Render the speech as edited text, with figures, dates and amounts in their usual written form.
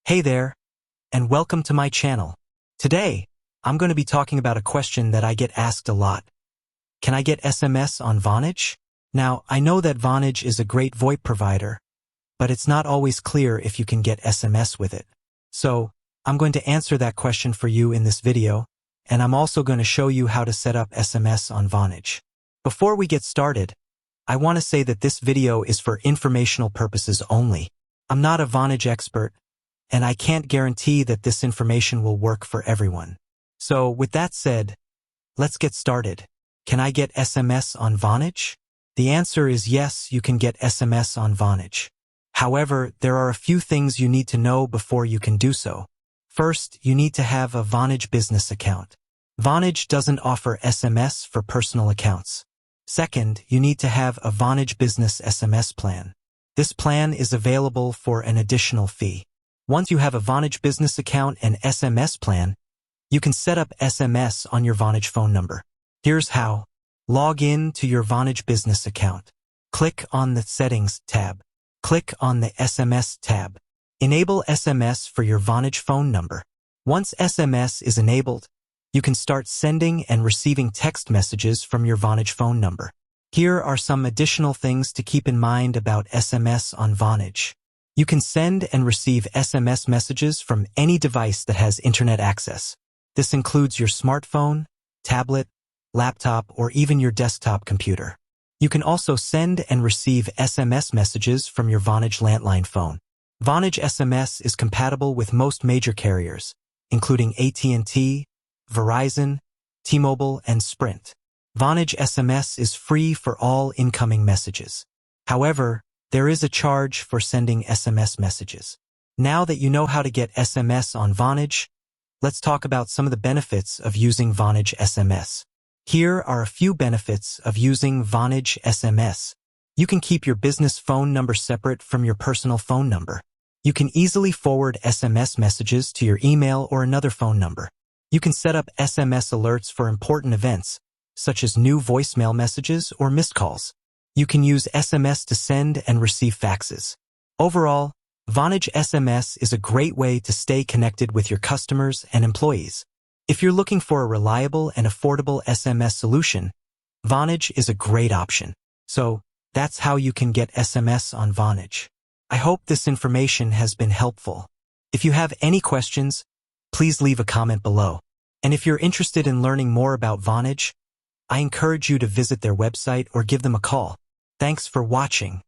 Hey there, and welcome to my channel. Today, I'm going to be talking about a question that I get asked a lot. Can I get SMS on Vonage? Now, I know that Vonage is a great VoIP provider, but it's not always clear if you can get SMS with it. So, I'm going to answer that question for you in this video, and I'm also going to show you how to set up SMS on Vonage. Before we get started, I want to say that this video is for informational purposes only. I'm not a Vonage expert, and I can't guarantee that this information will work for everyone. So, with that said, let's get started. Can I get SMS on Vonage? The answer is yes, you can get SMS on Vonage. However, there are a few things you need to know before you can do so. First, you need to have a Vonage business account. Vonage doesn't offer SMS for personal accounts. Second, you need to have a Vonage business SMS plan. This plan is available for an additional fee. Once you have a Vonage business account and SMS plan, you can set up SMS on your Vonage phone number. Here's how. Log in to your Vonage business account. Click on the Settings tab. Click on the SMS tab. Enable SMS for your Vonage phone number. Once SMS is enabled, you can start sending and receiving text messages from your Vonage phone number. Here are some additional things to keep in mind about SMS on Vonage. You can send and receive SMS messages from any device that has internet access. This includes your smartphone, tablet, laptop, or even your desktop computer. You can also send and receive SMS messages from your Vonage landline phone. Vonage SMS is compatible with most major carriers, including AT&T, Verizon, T-Mobile, and Sprint. Vonage SMS is free for all incoming messages. However, there is a charge for sending SMS messages. Now that you know how to get SMS on Vonage, let's talk about some of the benefits of using Vonage SMS. Here are a few benefits of using Vonage SMS. You can keep your business phone number separate from your personal phone number. You can easily forward SMS messages to your email or another phone number. You can set up SMS alerts for important events, such as new voicemail messages or missed calls. You can use SMS to send and receive faxes. Overall, Vonage SMS is a great way to stay connected with your customers and employees. If you're looking for a reliable and affordable SMS solution, Vonage is a great option. So, that's how you can get SMS on Vonage. I hope this information has been helpful. If you have any questions, please leave a comment below. And if you're interested in learning more about Vonage, I encourage you to visit their website or give them a call. Thanks for watching.